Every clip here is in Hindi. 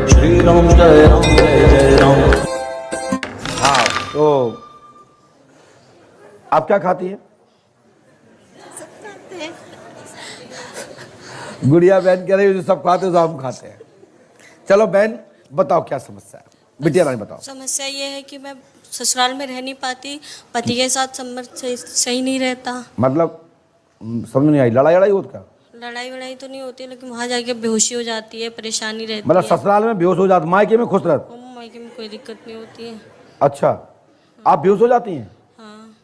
श्री राम जय जय राम। हाँ, तो आप क्या खाती हैं? गुड़िया बहन कह रही है जो सब खाते हो तो हम खाते हैं। चलो बहन बताओ क्या समस्या है, बिटिया रानी बताओ। समस्या ये है कि मैं ससुराल में रह नहीं पाती, पति के साथ संबंध सही नहीं रहता। मतलब समझ नहीं आई, लड़ाई लड़ाई होती क्या? लड़ाई वड़ाई तो नहीं होती, लेकिन वहाँ जाके बेहोशी हो जाती है, परेशानी रहती मतलब है। ससुराल में बेहोश हो जाती, मायके में खुश रहती? मायके में कोई दिक्कत नहीं होती है। अच्छा, आप बेहोश हो जाती हैं? हाँ।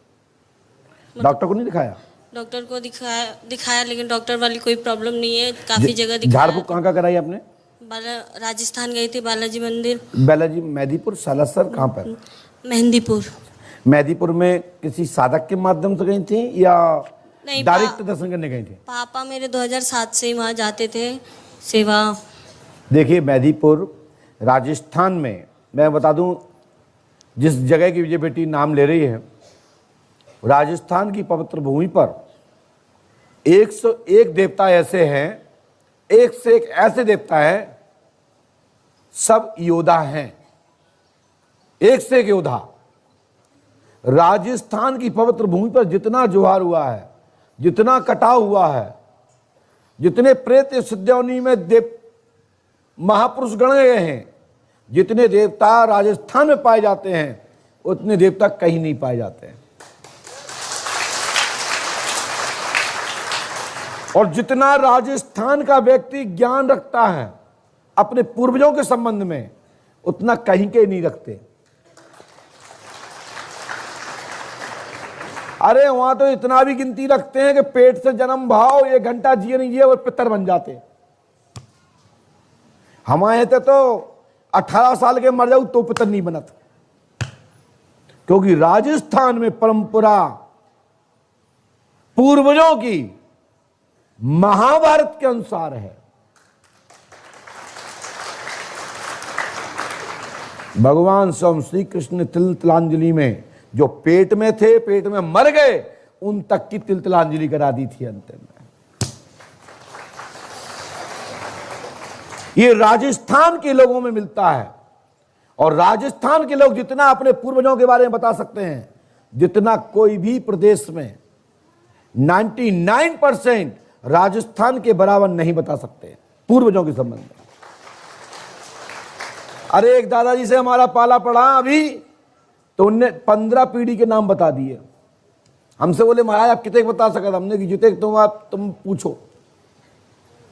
डॉक्टर को नहीं दिखाया? डॉक्टर को दिखाया लेकिन डॉक्टर वाली कोई प्रॉब्लम नहीं है, काफी जगह दिखाया। झाड़ फूक कहाँ का कराई आपने? राजस्थान गई थी, बालाजी मंदिर। बालाजी मेहंदीपुर सालासर कहाँ पर? मेहंदीपुर। मेहंदीपुर में किसी साधक के माध्यम से गई थी या नहीं, डायरेक्ट दर्शन करने गई थी? पापा मेरे 2007 से ही वहाँ जाते थे सेवा। देखिए मेहंदीपुर राजस्थान में, मैं बता दूं जिस जगह की ये बेटी नाम ले रही है, राजस्थान की पवित्र भूमि पर 101 देवता ऐसे हैं, एक से एक ऐसे देवता है, सब योद्धा हैं, एक से एक योद्धा। राजस्थान की पवित्र भूमि पर जितना जोहार हुआ है, जितना कटाव हुआ है, जितने प्रेत सिद्धयोनि में देव महापुरुष गणे गए हैं, जितने देवता राजस्थान में पाए जाते हैं उतने देवता कहीं नहीं पाए जाते हैं। और जितना राजस्थान का व्यक्ति ज्ञान रखता है अपने पूर्वजों के संबंध में, उतना कहीं के नहीं रखते। अरे वहां तो इतना भी गिनती रखते हैं कि पेट से जन्म भाव 1 घंटा जिए नहीं जिए और पितर बन जाते। हमारे तो 18 साल के मर जाऊ तो पितर नहीं बनत, क्योंकि राजस्थान में परंपरा पूर्वजों की महाभारत के अनुसार है। भगवान स्वयं श्री कृष्ण ने तिलतलांजलि में जो पेट में थे, पेट में मर गए, उन तक की तिलतलांजलि करा दी थी अंत में। ये राजस्थान के लोगों में मिलता है। और राजस्थान के लोग जितना अपने पूर्वजों के बारे में बता सकते हैं, जितना कोई भी प्रदेश में 99% राजस्थान के बराबर नहीं बता सकते पूर्वजों के संबंध में। अरे एक दादाजी से हमारा पाला पड़ा अभी, तो उनने 15 पीढ़ी के नाम बता दिए। हमसे बोले महाराज आप कितने बता सकते? हमने कि जितने तुम पूछो।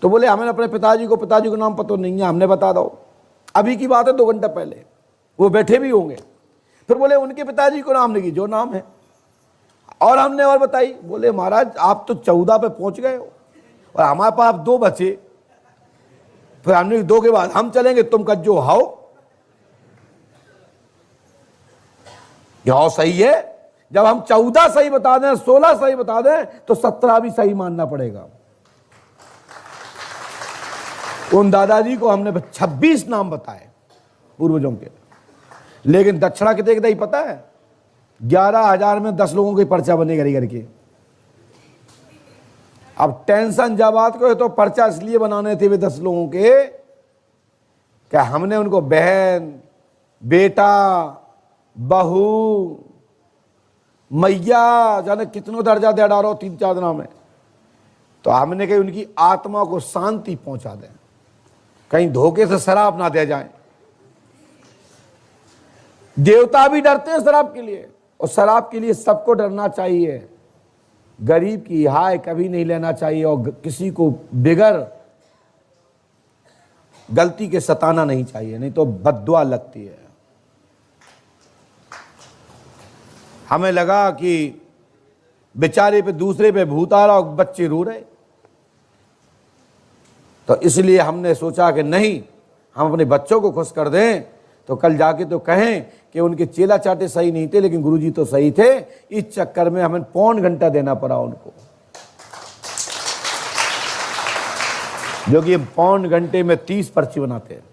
तो बोले हमें अपने पिताजी को नाम पता नहीं है, हमने बता दो। अभी की बात है 2 घंटा पहले, वो बैठे भी होंगे। फिर बोले उनके पिताजी को नाम नहीं, जो नाम है। और हमने और बताई, बोले महाराज आप तो 14 पे पहुंच गए हो और हमारे पास 2 बचे। फिर हमने 2 के बाद हम चलेंगे, तुम कज्जो हाओ सही है। जब हम 14 सही बता दें, 16 सही बता दें, तो 17 भी सही मानना पड़ेगा। उन दादाजी को हमने 26 नाम बताए पूर्वजों के, लेकिन दक्षिणा कितने की पता है? 11,000 में 10 लोगों की पर्चा बने घर घर के। अब टेंशन जब बात को है तो पर्चा इसलिए बनाने थे वे 10 लोगों के क्या हमने उनको बहन, बेटा, बहू, मैया जाने कितनों दर्जा दे डालो 3-4 दिनों में। तो हमने कही उनकी आत्मा को शांति पहुंचा दें, कहीं धोखे से शराब ना दे जाए। देवता भी डरते हैं शराब के लिए, और शराब के लिए सबको डरना चाहिए। गरीब की हाय कभी नहीं लेना चाहिए, और किसी को बिगर गलती के सताना नहीं चाहिए, नहीं तो बद्दुआ लगती है। हमें लगा कि बेचारे पे दूसरे पे भूत आ रहा और बच्चे रो रहे, तो इसलिए हमने सोचा कि नहीं, हम अपने बच्चों को खुश कर दें, तो कल जाके तो कहें कि उनके चेला चाटे सही नहीं थे लेकिन गुरुजी तो सही थे। इस चक्कर में हमें 1.25 घंटा देना पड़ा उनको, जो कि 1.25 घंटे में 30 पर्ची बनाते हैं,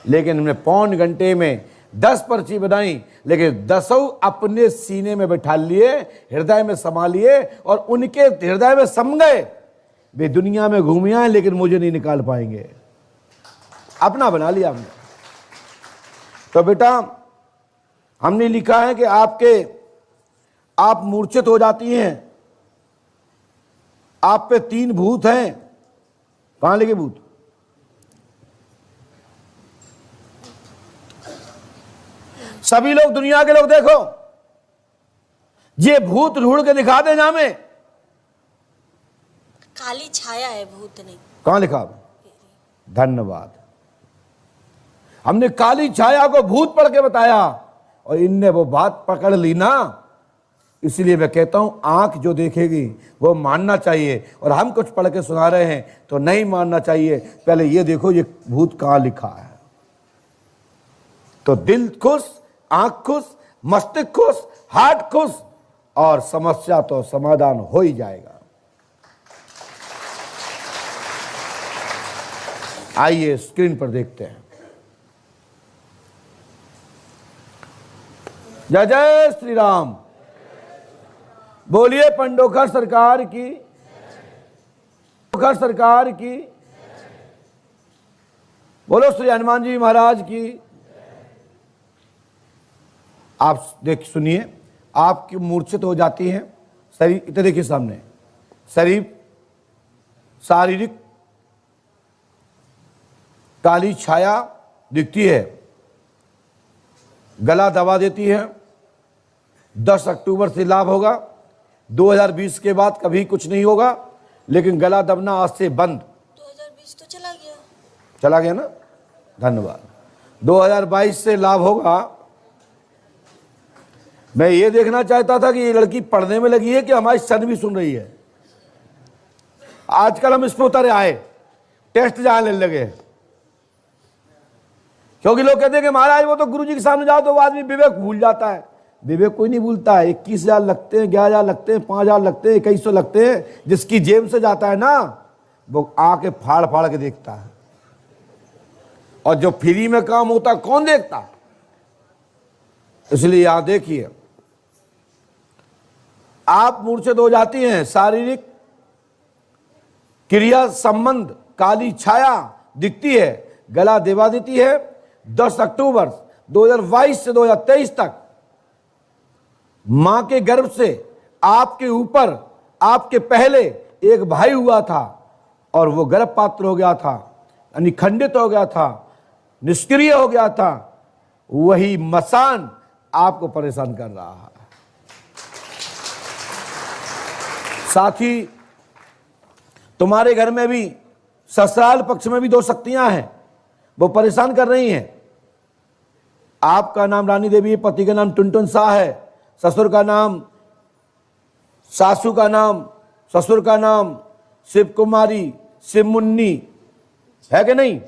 लेकिन हमने 1.25 घंटे में 10 पर्ची बनाई, लेकिन 10 अपने सीने में बैठा लिए, हृदय में समा लिए, और उनके हृदय में सम गए। वे दुनिया में घूमे आए लेकिन मुझे नहीं निकाल पाएंगे। अपना बना लिया हमने। तो बेटा हमने लिखा है कि आप मूर्छित हो जाती हैं, आप पे 3 भूत हैं। कहां लगे भूत? सभी लोग, दुनिया के लोग देखो, ये भूत ढूंढ के दिखा दे नामे। काली छाया है, भूत नहीं। कहां लिखा? धन्यवाद। हमने काली छाया को भूत पढ़ के बताया और इनने वो बात पकड़ ली ना। इसलिए मैं कहता हूं आंख जो देखेगी वो मानना चाहिए, और हम कुछ पढ़ के सुना रहे हैं तो नहीं मानना चाहिए। पहले ये देखो ये भूत कहां लिखा है। तो दिल खुश, आंख खुश, मस्तिष्क खुश, हार्ट खुश, और समस्या तो समाधान हो ही जाएगा। आइए स्क्रीन पर देखते हैं। जय जय श्री राम। बोलिए पंडोखर सरकार की, पंडोखर सरकार की। बोलो श्री हनुमान जी महाराज की। आप देख सुनिए, आपकी मूर्छित हो जाती हैं शरीर। इतने देखिए सामने, शरीर शारीरिक काली छाया दिखती है, गला दबा देती है। 10 अक्टूबर से लाभ होगा, 2020 के बाद कभी कुछ नहीं होगा, लेकिन गला दबना आज से बंद। 2020 तो चला गया, चला गया ना, धन्यवाद। 2022 से लाभ होगा। मैं ये देखना चाहता था कि ये लड़की पढ़ने में लगी है कि हमारी सन भी सुन रही है। आजकल हम इस पर उतरे आए, टेस्ट जहां लेने लगे, क्योंकि लोग कहते हैं कि महाराज वो तो गुरुजी के सामने जाओ तो वो आदमी विवेक भूल जाता है। विवेक कोई नहीं भूलता है। 21,000 लगते हैं, 11,000 लगते हैं, 5,000 लगते हैं, 2100 लगते हैं। जिसकी जेब से जाता है ना, वो आके फाड़ फाड़ के देखता है, और जो फ्री में काम होता है कौन देखता है? इसलिए यहां देखिए, आप मूर्छित हो जाती हैं, शारीरिक क्रिया संबंध काली छाया दिखती है, गला दबा देती है। 10 अक्टूबर 2022 से 2023 तक मां के गर्भ से आपके ऊपर, आपके पहले एक भाई हुआ था और वो गर्भपात्र हो गया था, यानी खंडित हो गया था, निष्क्रिय हो गया था। वही मसान आपको परेशान कर रहा है। साथ ही तुम्हारे घर में भी ससुराल पक्ष में भी 2 शक्तियां हैं, वो परेशान कर रही हैं। आपका नाम रानी देवी है, पति का नाम टुनटुन शाह है, ससुर का नाम, सासू का नाम, ससुर का नाम शिव कुमारी, शिव मुन्नी है कि नहीं?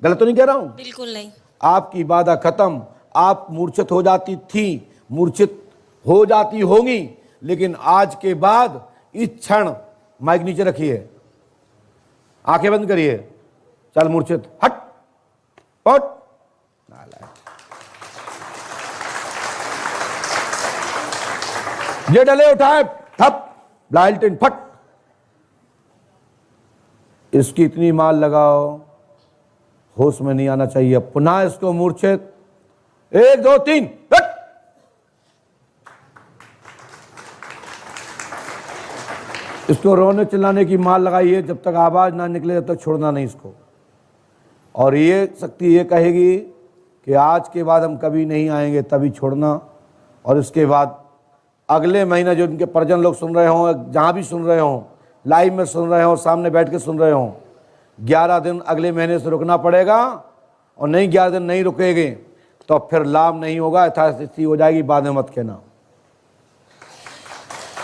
गलत तो नहीं कह रहा हूं? बिल्कुल नहीं। आपकी बाधा खत्म। आप मूर्छित हो जाती थी, मूर्छित हो जाती होंगी, लेकिन आज के बाद इस क्षण, माइक नीचे रखिए, आंखें बंद करिए, चल मूर्छित हट पट, ये डले उठाए ठप, लालटेन फट, इसकी इतनी माल लगाओ, होश में नहीं आना चाहिए। पुनः इसको मूर्छित, 1 2 3 हट। इसको रोने चिल्लाने की माल लगाइए, जब तक आवाज ना निकले तब तक छोड़ना नहीं इसको। और ये शक्ति ये कहेगी कि आज के बाद हम कभी नहीं आएंगे, तभी छोड़ना। और इसके बाद अगले महीना जो इनके परिजन लोग सुन रहे हों, जहाँ भी सुन रहे हों, लाइव में सुन रहे हों, सामने बैठ के सुन रहे हों, 11 दिन अगले महीने से रुकना पड़ेगा। और नहीं 11 दिन नहीं रुकेंगे तो फिर लाभ नहीं होगा, यथास्थिति हो जाएगी। बाद में मत कहना।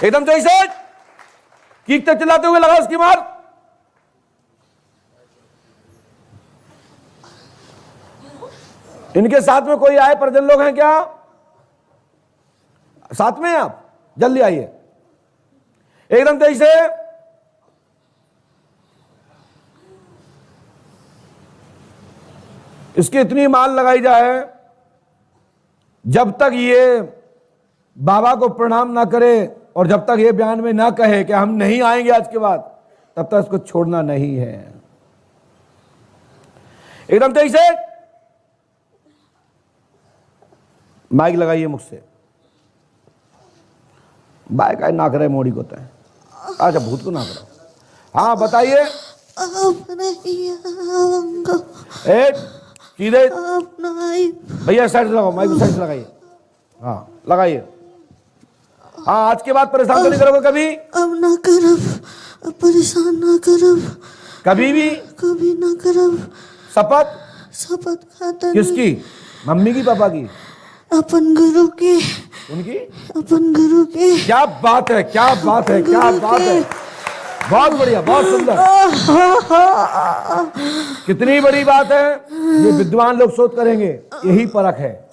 एकदम तो ऐसे कीकते चिल्लाते हुए लगा उसकी मार। इनके साथ में कोई आए परिजन लोग हैं क्या? साथ में आप जल्दी आइए, एकदम तेजी से। इसकी इतनी माल लगाई जाए, जब तक ये बाबा को प्रणाम ना करे और जब तक ये बयान में ना कहे कि हम नहीं आएंगे आज के बाद, तब तक इसको छोड़ना नहीं है। एकदम तेज से। माइक लगाइए मुझसे। बाइक आए ना करे मोड़ी को तय। अच्छा भूत को ना करो। हाँ बताइए। एक सीधे भैया साइड से लगाओ, माइक को साइड से लगाइए। हाँ लगाइए। हाँ आज के बाद परेशान तो नहीं करोगे कभी? अब ना करब, परेशान ना करब, कभी भी? कभी ना करब। शपथ? शपथ खाता किसकी? मम्मी की, पापा की? अपन गुरु के। उनकी? अपन गुरु के। क्या बात है, क्या बात है, क्या बात है, बहुत बढ़िया, बहुत सुंदर। कितनी बड़ी बात है, ये विद्वान लोग शोध करेंगे, यही परख है।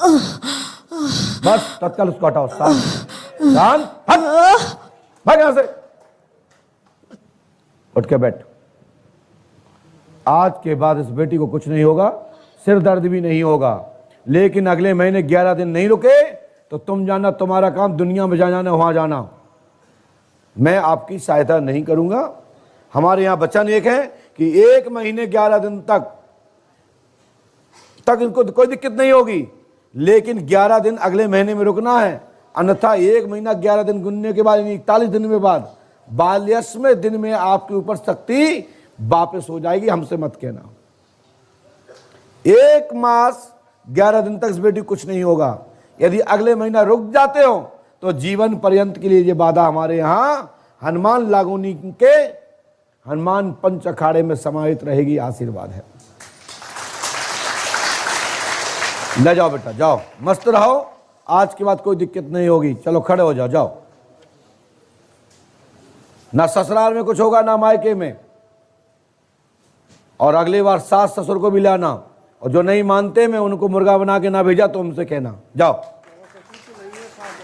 बस तत्काल उसको हटाओ। शांत, हट, भाग यहां से, उठ के बैठ। आज के बाद इस बेटी को कुछ नहीं होगा, सिर दर्द भी नहीं होगा, लेकिन अगले महीने 11 दिन नहीं रुके तो तुम जाना, तुम्हारा काम दुनिया में जाना, वहां जाना। मैं आपकी सहायता नहीं करूंगा। हमारे यहां वचन एक है कि 1 महीने 11 दिन तक इनको कोई दिक्कत नहीं होगी, लेकिन 11 दिन अगले महीने में रुकना है, अन्यथा 1 महीना 11 दिन गुनने के बाद 41 दिन में बाद 42वें दिन में आपके ऊपर शक्ति वापस हो जाएगी। हमसे मत कहना। 1 मास 11 दिन तक इस बेटी कुछ नहीं होगा। यदि अगले महीना रुक जाते हो तो जीवन पर्यंत के लिए ये वादा हमारे यहां हनुमान लागोनी के हनुमान पंच अखाड़े में समाहित रहेगी। आशीर्वाद है। ले जाओ बेटा, जाओ, मस्त रहो। आज के बाद कोई दिक्कत नहीं होगी। चलो खड़े हो जाओ, जाओ। ना ससुराल में कुछ होगा, ना मायके में। और अगली बार सास ससुर को भी लाना, और जो नहीं मानते मैं उनको मुर्गा बना के ना भेजा तो उनसे कहना। जाओ।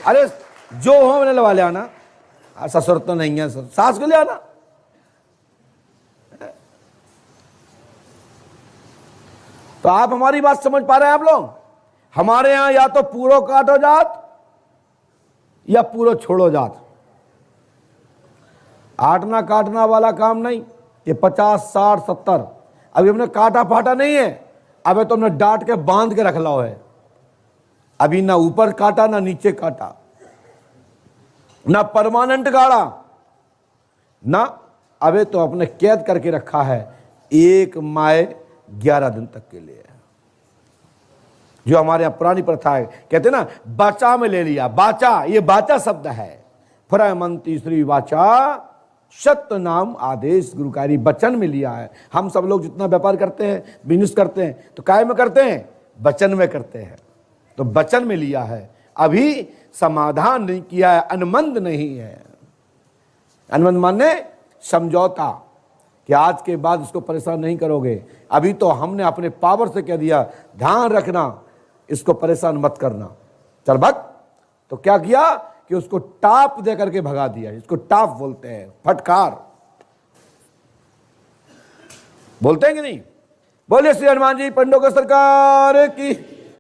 अरे जो हो मैंने लगा ले आना। ससुर तो नहीं है, सास को ले आना। तो आप हमारी बात समझ पा रहे हैं आप लोग? हमारे यहां या तो पूरो काटो जात या पूरो छोड़ो जात। आटना काटना वाला काम नहीं। ये 50, 60, 70 अभी हमने काटा फाटा नहीं है। अबे तो हमने डांट के बांध के रख लो है। अभी ना ऊपर काटा ना नीचे काटा, ना परमानेंट गाड़ा, ना अबे तो अपने कैद करके रखा है 1 माह 11 दिन तक के लिए। जो हमारे यहां पुरानी प्रथा है, कहते हैं ना बाचा में ले लिया। बाचा, ये बाचा शब्द है। फरमंती श्री वाचा सत्य नाम आदेश गुरुकारी, वचन में लिया है। हम सब लोग जितना व्यापार करते हैं, बिजनेस करते हैं, तो काय में करते हैं? वचन में करते हैं। तो वचन में लिया है, अभी समाधान नहीं किया है, अनुबंध नहीं है। अनुबंध माने समझौता, कि आज के बाद इसको परेशान नहीं करोगे। अभी तो हमने अपने पावर से कह दिया, ध्यान रखना, इसको परेशान मत करना, चल भग। तो क्या किया कि उसको टाप दे करके भगा दिया। इसको टाप बोलते हैं, फटकार बोलते हैं कि नहीं? बोलिए श्री हनुमान जी पंडों की सरकार की।